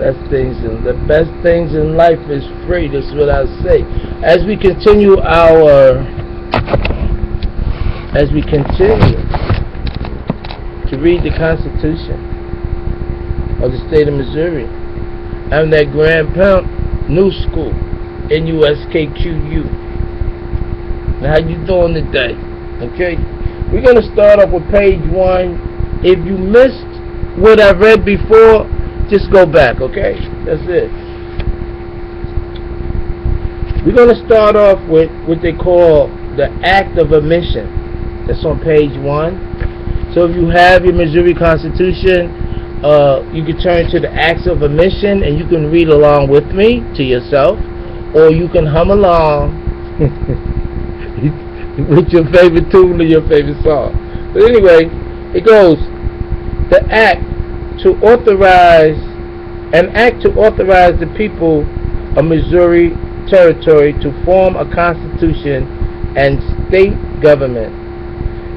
The best things in life is free. That's what I say. As we continue to read the Constitution of the state of Missouri, I'm that Grand Pimp, NUSKQU, NUSKQU. Now, how you doing today? Okay, we're gonna start off with page 1. If you missed what I read before, just go back. Okay, that's it. We're gonna start off with what they call the Act of Admission. That's on page 1. So if you have your Missouri Constitution, you can turn to the Acts of Admission and you can read along with me to yourself, or you can hum along with your favorite tune or your favorite song. But anyway, it goes, the act to authorize the people of Missouri Territory to form a constitution and state government,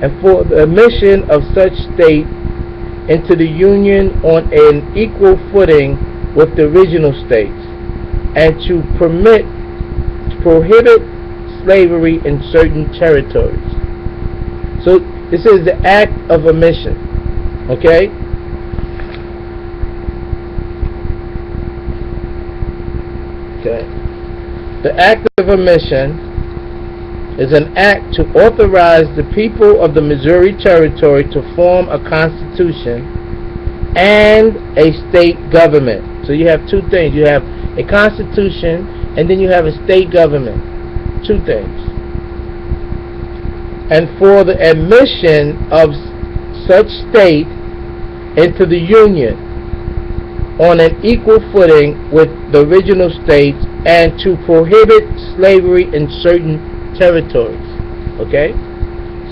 and for the admission of such state into the Union on an equal footing with the original states, and to prohibit slavery in certain territories. So this is the Act of Admission. Okay? Okay. The Act of Admission is an act to authorize the people of the Missouri Territory to form a constitution and a state government. So you have two things. You have a constitution and then you have a state government. Two things. And for the admission of such state into the Union on an equal footing with the original states, and to prohibit slavery in certain territories. Okay?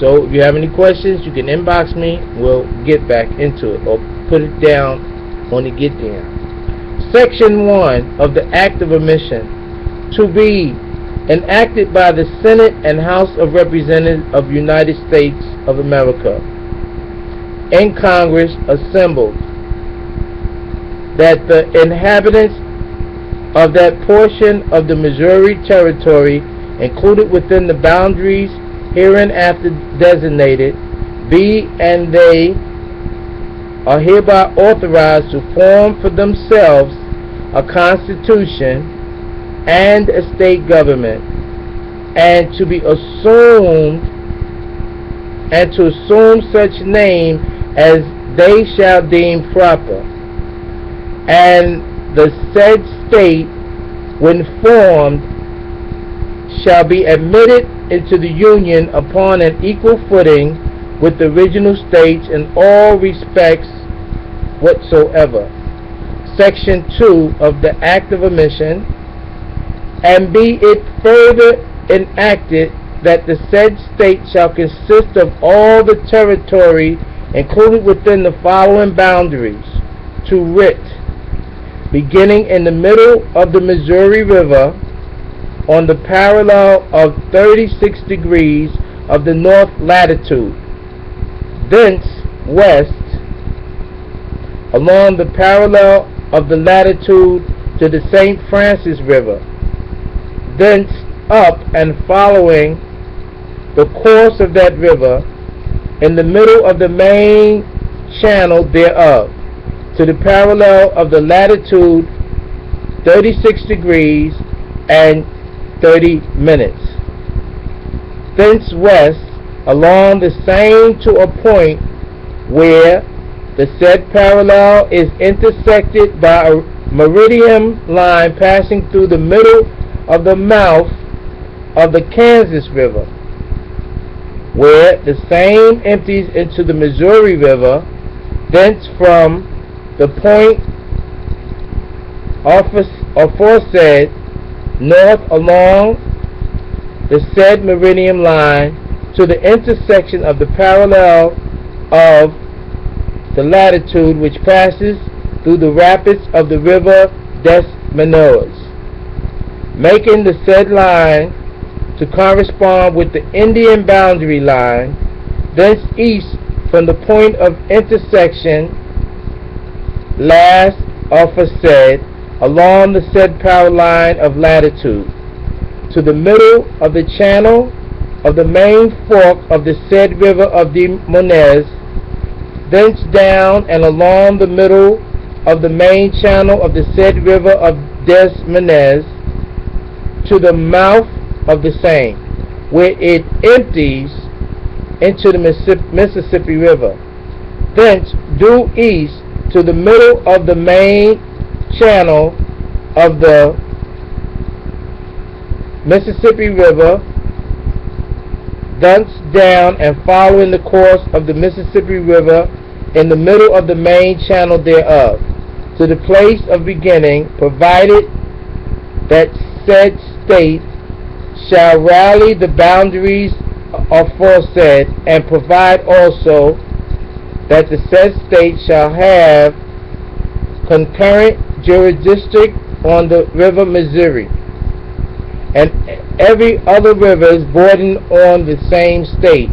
So if you have any questions, you can inbox me. We'll get back into it, or put it down when it get down. Section 1 of the Act of Admission, to be enacted by the Senate and House of Representatives of the United States of America in Congress assembled, that the inhabitants of that portion of the Missouri Territory included within the boundaries hereinafter designated be and they are hereby authorized to form for themselves a constitution and a state government, and to assume such name as they shall deem proper, and the said state, when formed, shall be admitted into the Union upon an equal footing with the original states in all respects whatsoever. Section 2 of the Act of Admission, and be it further enacted that the said state shall consist of all the territory included within the following boundaries, to wit, beginning in the middle of the Missouri River on the parallel of 36 degrees of the north latitude, thence west along the parallel of the latitude to the St. Francis River, thence up and following the course of that river in the middle of the main channel thereof, to the parallel of the latitude 36 degrees and 30 minutes. Thence west along the same to a point where the said parallel is intersected by a meridian line passing through the middle of the mouth of the Kansas River, where the same empties into the Missouri River, thence from the point aforesaid north along the said meridian line to the intersection of the parallel of the latitude which passes through the rapids of the river Des Menoirs, making the said line to correspond with the Indian boundary line, thence east from the point of intersection last aforesaid along the said power line of latitude to the middle of the channel of the main fork of the said river of the Monez, thence down and along the middle of the main channel of the said river of Des Monez to the mouth of the same, where it empties into the Mississippi River. Thence due east to the middle of the main channel of the Mississippi River, thence down and following the course of the Mississippi River in the middle of the main channel thereof, to the place of beginning, provided that said state shall rally the boundaries aforesaid, and provide also that the said state shall have concurrent jurisdiction on the river Missouri and every other rivers bordering on the same state,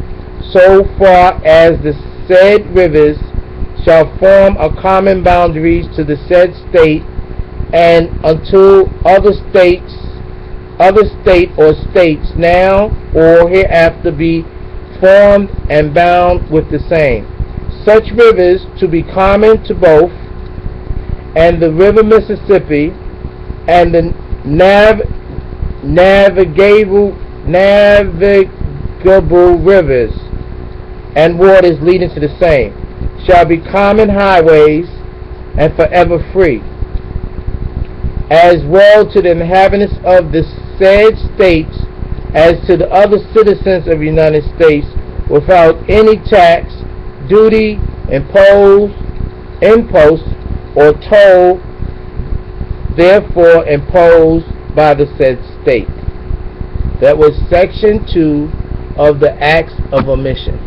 so far as the said rivers shall form a common boundaries to the said state, and until other state or states now or hereafter be formed and bound with the same. Such rivers to be common to both, and the river Mississippi, and the navigable rivers and waters leading to the same, shall be common highways and forever free, as well to the inhabitants of the said states as to the other citizens of the United States, without any tax, duty, impost, or toll therefore imposed by the said state. That was section 2 of the Acts of Omission.